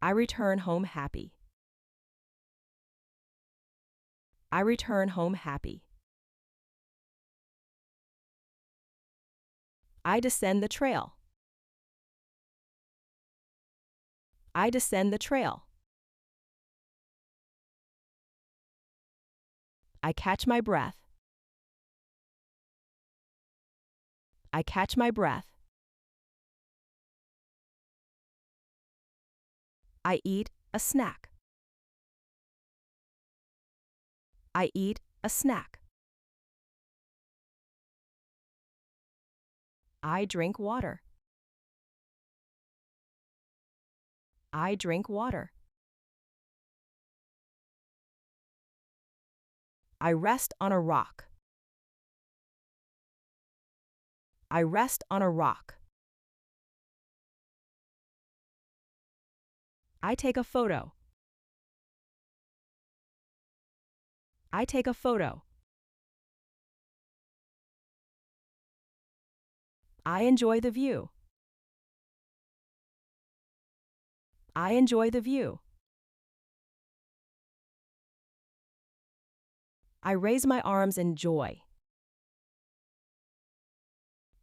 I return home happy. I return home happy. I descend the trail. I descend the trail. I catch my breath. I catch my breath. I eat a snack. I eat a snack. I drink water. I drink water. I rest on a rock. I rest on a rock. I take a photo. I take a photo. I enjoy the view. I enjoy the view. I raise my arms in joy.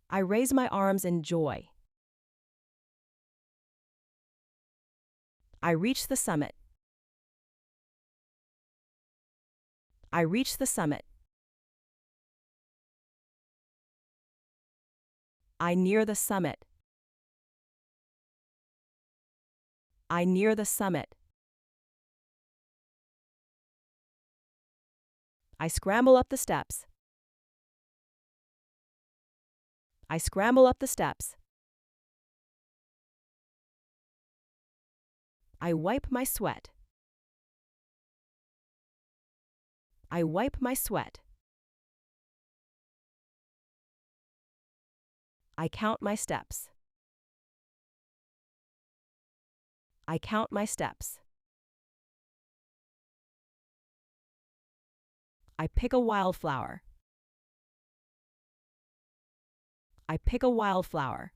I raise my arms in joy. I reach the summit. I reach the summit. I near the summit. I near the summit. I scramble up the steps. I scramble up the steps. I wipe my sweat. I wipe my sweat. I count my steps. I count my steps. I pick a wildflower. I pick a wildflower.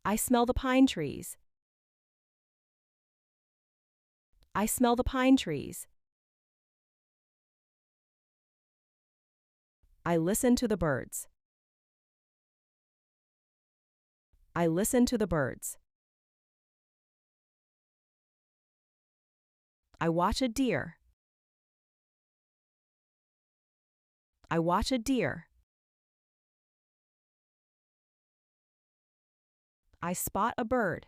I smell the pine trees. I smell the pine trees. I listen to the birds. I listen to the birds. I watch a deer. I watch a deer. I spot a bird.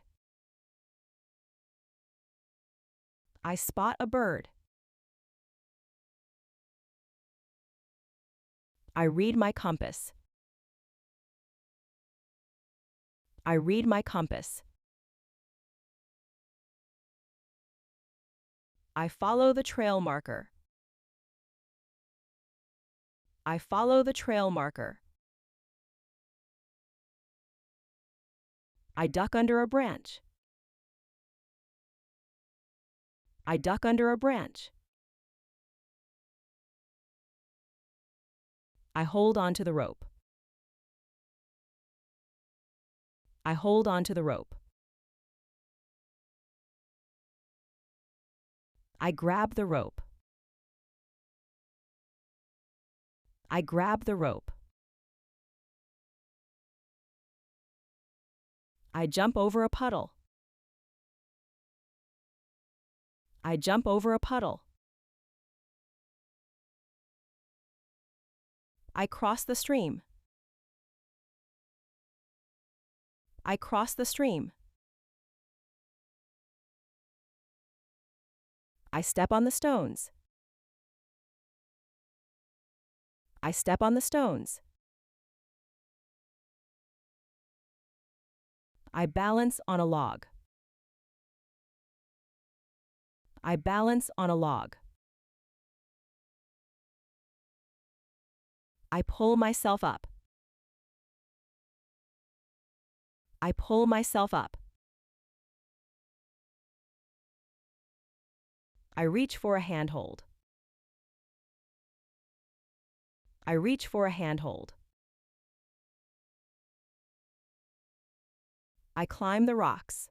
I spot a bird. I read my compass. I read my compass. I follow the trail marker. I follow the trail marker. I duck under a branch. I duck under a branch. I hold on to the rope. I hold on to the rope. I grab the rope. I grab the rope. I jump over a puddle. I jump over a puddle. I cross the stream. I cross the stream. I step on the stones. I step on the stones. I balance on a log. I balance on a log. I pull myself up. I pull myself up. I reach for a handhold. I reach for a handhold. I climb the rocks.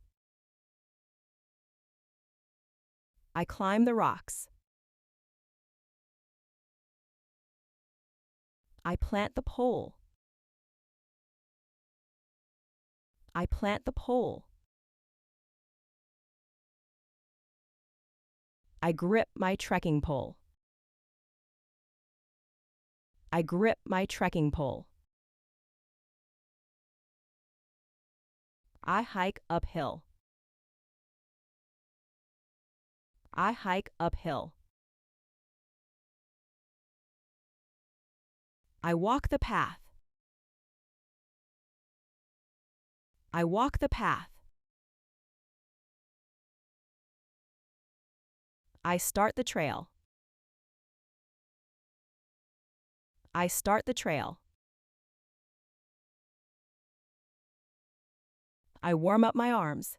I climb the rocks. I plant the pole. I plant the pole. I grip my trekking pole. I grip my trekking pole. I hike uphill. I hike uphill. I walk the path. I walk the path. I start the trail. I start the trail. I warm up my arms.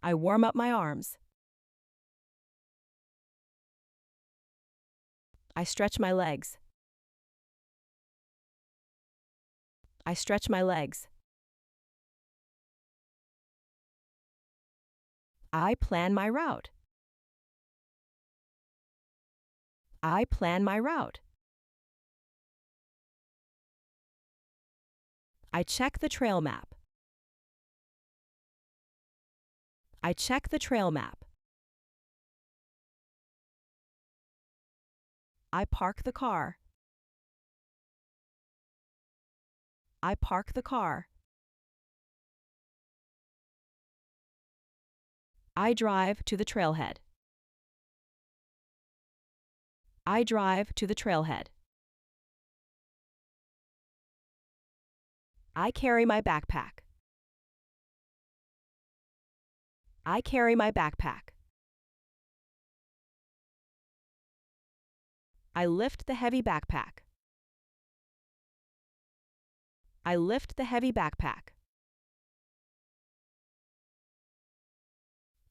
I warm up my arms. I stretch my legs. I stretch my legs. I plan my route. I plan my route. I check the trail map. I check the trail map. I park the car. I park the car. I drive to the trailhead. I drive to the trailhead. I carry my backpack. I carry my backpack. I lift the heavy backpack. I lift the heavy backpack.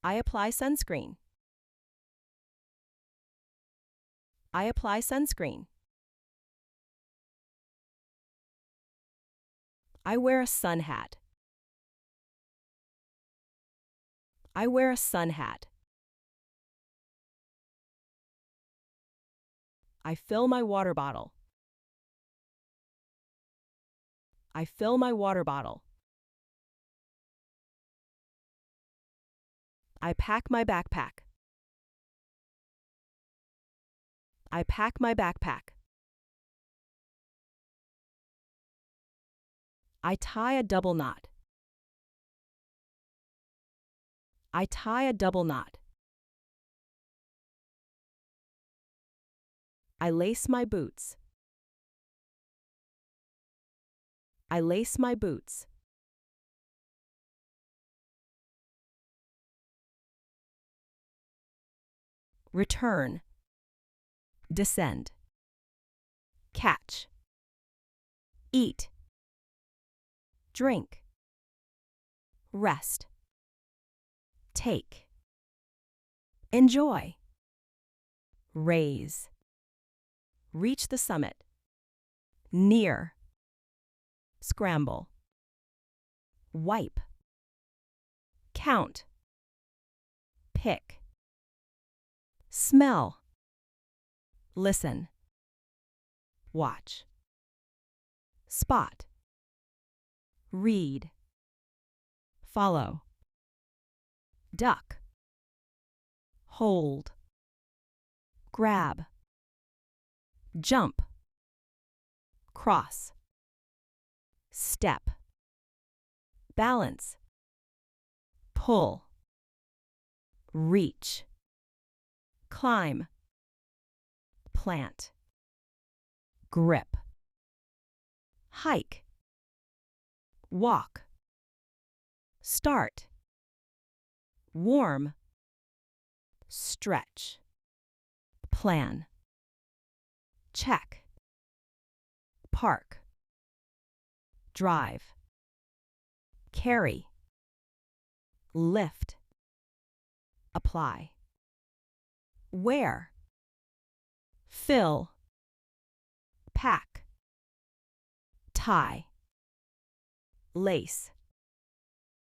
I apply sunscreen. I apply sunscreen. I wear a sun hat. I wear a sun hat. I fill my water bottle. I fill my water bottle. I pack my backpack. I pack my backpack. I tie a double knot. I tie a double knot. I lace my boots. I lace my boots. Return. Descend. Catch. Eat. Drink. Rest. Take. Enjoy. Raise. Reach the summit. Near. Scramble. Wipe. Count. Pick. Smell. Listen. Watch. Spot. Read. Follow. Duck. Hold. Grab. Jump. Cross. Step. Balance. Pull. Reach. Climb. Plant. Grip. Hike. Walk. Start. Warm. Stretch. Plan. Check. Park. Drive. Carry. Lift. Apply. Wear. Fill. Pack. Tie. lace,